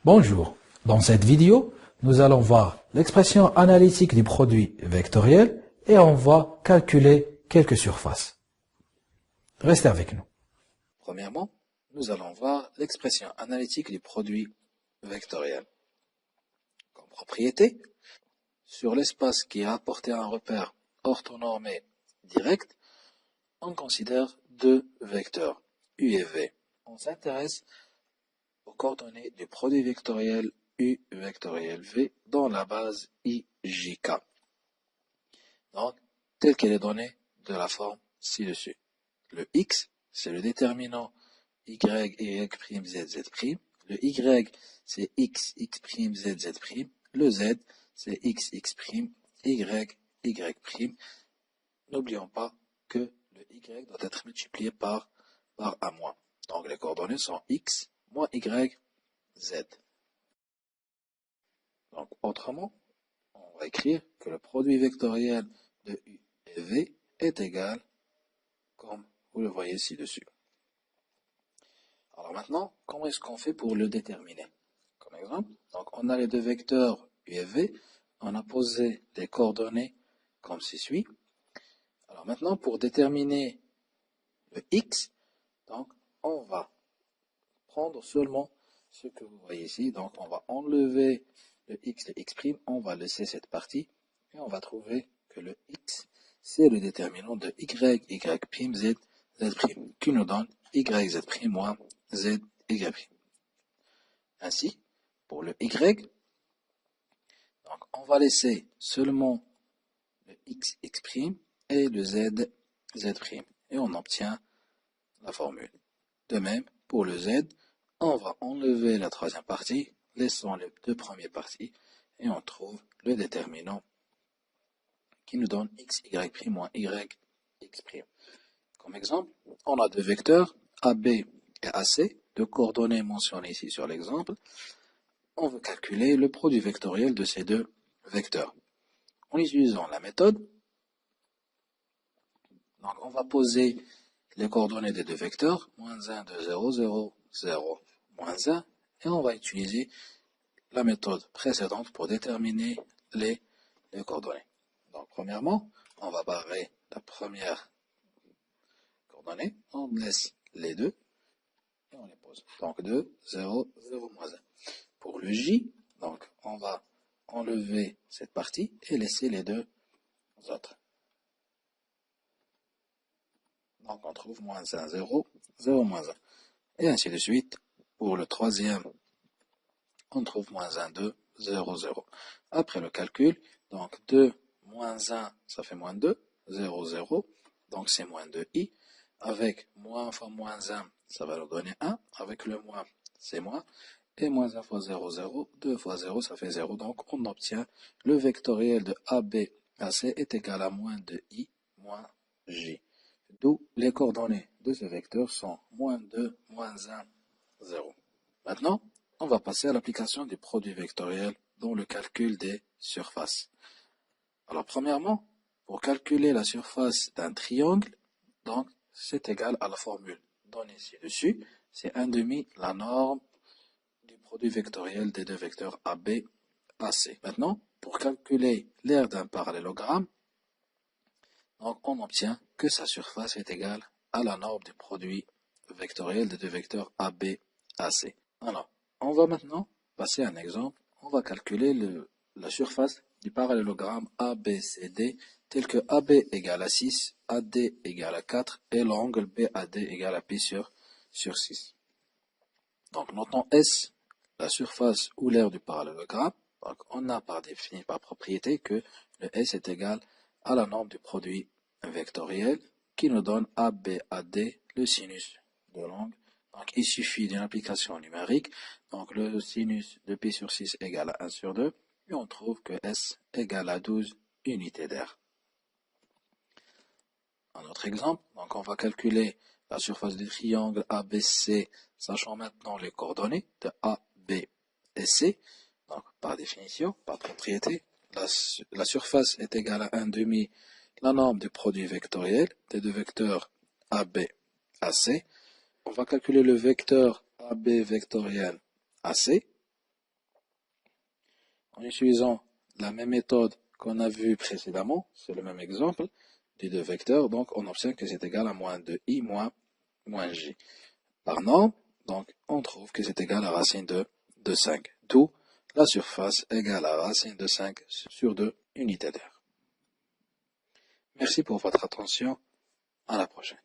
Bonjour, dans cette vidéo, nous allons voir l'expression analytique du produit vectoriel et on va calculer quelques surfaces. Restez avec nous. Premièrement, nous allons voir l'expression analytique du produit vectoriel. Comme propriété, sur l'espace qui est rapporté à un repère orthonormé direct, on considère deux vecteurs, U et V. On s'intéresse aux coordonnées du produit vectoriel U vectoriel V dans la base IJK. Donc, telle qu'elle est donnée de la forme ci-dessus. Le X, c'est le déterminant Y, Y', Z, Z'. Le Y, c'est X, X', Z, Z'. Le Z, c'est X, X', Y, Y'. N'oublions pas que le Y doit être multiplié par A-. Donc, les coordonnées sont X moins Y, Z. Donc, autrement, on va écrire que le produit vectoriel de U et V est égal, comme vous le voyez ci-dessus. Alors maintenant, comment est-ce qu'on fait pour le déterminer? Comme exemple, donc on a les deux vecteurs U et V, on a posé des coordonnées comme ceci. Alors maintenant, pour déterminer le X, donc on va prendre seulement ce que vous voyez ici. Donc on va enlever le X, le X', on va laisser cette partie et on va trouver que le X, c'est le déterminant de Y, Y', Z, Z', qui nous donne Y, Z' moins Z, Y'. Ainsi, pour le Y, donc on va laisser seulement le X, X' et le Z, Z'. Et on obtient la formule. De même, pour le Z, on va enlever la troisième partie, laissons les deux premières parties, et on trouve le déterminant qui nous donne X, Y' moins Y, X'. Comme exemple, on a deux vecteurs, AB et AC, deux coordonnées mentionnées ici sur l'exemple. On veut calculer le produit vectoriel de ces deux vecteurs. En utilisant la méthode, donc on va poser les coordonnées des deux vecteurs, moins 1, 2, 0, 0, 0, moins 1, et on va utiliser la méthode précédente pour déterminer les coordonnées. Donc, premièrement, on va barrer la première coordonnée, on laisse les deux, et on les pose. Donc, 2, 0, 0, moins 1. Pour le J, donc, on va enlever cette partie et laisser les deux autres. Donc, on trouve moins 1, 0, 0, moins 1. Et ainsi de suite. Pour le troisième, on trouve moins 1, 2, 0, 0. Après le calcul, donc 2 moins 1, ça fait moins 2, 0, 0. Donc c'est moins 2i. Avec moins fois moins 1, ça va nous donner 1. Avec le moins, c'est moins. Et moins 1 fois 0, 0. 2 fois 0, ça fait 0. Donc on obtient le vectoriel de AB à C est égal à moins 2i moins j. D'où les coordonnées de ce vecteur sont moins 2, moins 1, 0. Maintenant, on va passer à l'application du produit vectoriel dans le calcul des surfaces. Alors, premièrement, pour calculer la surface d'un triangle, donc, c'est égal à la formule donnée ci-dessus. C'est 1/2 la norme du produit vectoriel des deux vecteurs AB, AC. Maintenant, pour calculer l'aire d'un parallélogramme, donc on obtient que sa surface est égale à la norme du produit vectoriel des deux vecteurs AB, AC. Alors, on va maintenant passer à un exemple. On va calculer la surface du parallélogramme ABCD tel que AB égale à 6, AD égale à 4 et l'angle BAD égale à pi sur 6. Donc, notons S, la surface ou l'aire du parallélogramme. Donc, on a par définition, par propriété, que le S est égal à la norme du produit vectoriel qui nous donne ABAD, le sinus de l'angle. Donc, il suffit d'une application numérique. Donc, le sinus de pi sur 6 égale à 1 sur 2. Et on trouve que S égale à 12 unités d'air. Un autre exemple. Donc, on va calculer la surface du triangle ABC, sachant maintenant les coordonnées de A, B et C. Donc, par définition, par propriété, la surface est égale à 1/2 la norme du produit vectoriel des deux vecteurs AB, AC. On va calculer le vecteur AB vectoriel AC. en utilisant la même méthode qu'on a vue précédemment, c'est le même exemple, des deux vecteurs, donc on obtient que c'est égal à moins 2i moins j. Par norme, donc on trouve que c'est égal à racine de 5, d'où la surface égale à racine de 5 sur 2 unité d'air. Merci pour votre attention, à la prochaine.